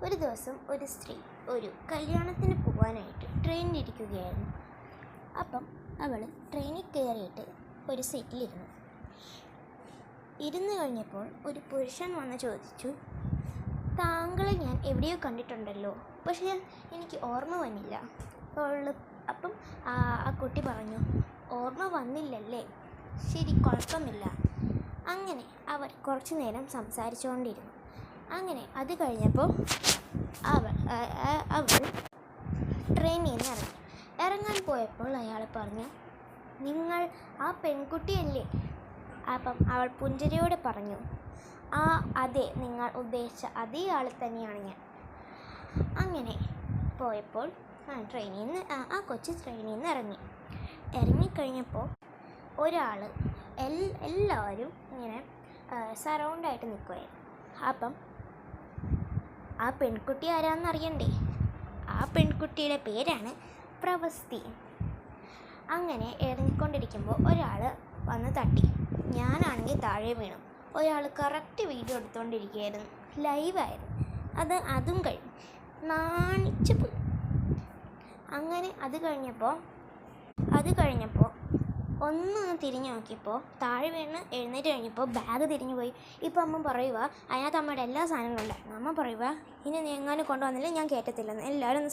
ഒരു ദിവസം ഒരു സ്ത്രീ ഒരു കല്യാണത്തിന് പോകാനായിട്ട് ട്രെയിനിലിരിക്കുകയായിരുന്നു. അപ്പം അവൾ ട്രെയിനിൽ കയറിയിട്ട് ഒരു സീറ്റിലിരുന്നു. ഇരുന്ന് കഴിഞ്ഞപ്പോൾ ഒരു പുരുഷൻ വന്ന് ചോദിച്ചു, താങ്കളെ ഞാൻ എവിടെയോ കണ്ടിട്ടുണ്ടല്ലോ, പക്ഷേ എനിക്ക് ഓർമ്മ വന്നില്ല. അപ്പം ആ കുട്ടി പറഞ്ഞു, ഓർമ്മ വന്നില്ലല്ലേ, ശരി, കുഴപ്പമില്ല. അങ്ങനെ അവർ കുറച്ചു നേരം സംസാരിച്ചുകൊണ്ടിരുന്നു. അങ്ങനെ അത് കഴിഞ്ഞപ്പോൾ അവൾ ട്രെയിനിൽ നിന്ന് ഇറങ്ങാൻ പോയപ്പോൾ അയാൾ പറഞ്ഞു, നിങ്ങൾ ആ പെൺകുട്ടിയല്ലേ? അപ്പം അവൾ പുഞ്ചിരിയോടെ പറഞ്ഞു, അതെ, നിങ്ങൾ ഉദ്ദേശിച്ച അതേ ആൾ തന്നെയാണ് ഞാൻ. അങ്ങനെ പോയപ്പോൾ ആ കൊച്ചു ട്രെയിനിൽ നിന്ന് ഇറങ്ങിക്കഴിഞ്ഞപ്പോൾ ഒരാൾ എല്ലാവരും ഇങ്ങനെ സറൗണ്ടായിട്ട് നിൽക്കുമായിരുന്നു. അപ്പം ആ പെൺകുട്ടി ആരാണെന്നറിയണ്ടേ? ആ പെൺകുട്ടിയുടെ പേരാണ് പ്രവസ്തി. അങ്ങനെ ഇറങ്ങിക്കൊണ്ടിരിക്കുമ്പോൾ ഒരാൾ വന്ന് തട്ടി. ഞാനാണെങ്കിൽ താഴെ വീണു. ഒരാൾ കറക്റ്റ് വീഡിയോ എടുത്തുകൊണ്ടിരിക്കുകയായിരുന്നു, ലൈവായിരുന്നു. അതും കഴിഞ്ഞു, നാണിച്ചു പോയി. അങ്ങനെ അത് കഴിഞ്ഞപ്പോൾ ഒന്ന് തിരിഞ്ഞു നോക്കിയപ്പോൾ താഴെ വീണ് എഴുന്നേറ്റ് കഴിഞ്ഞപ്പോൾ ബാഗ് തിരിഞ്ഞു പോയി. ഇപ്പം അമ്മ പറയുക, അതിനകത്ത് അമ്മയുടെ എല്ലാ സാധനങ്ങളും ഉണ്ടായിരുന്നു. അമ്മ പറയുക, ഇനി നീ എങ്ങാനും കൊണ്ടുവന്നില്ല ഞാൻ കയറ്റത്തില്ലെന്ന്. എല്ലാവരും ഒന്ന്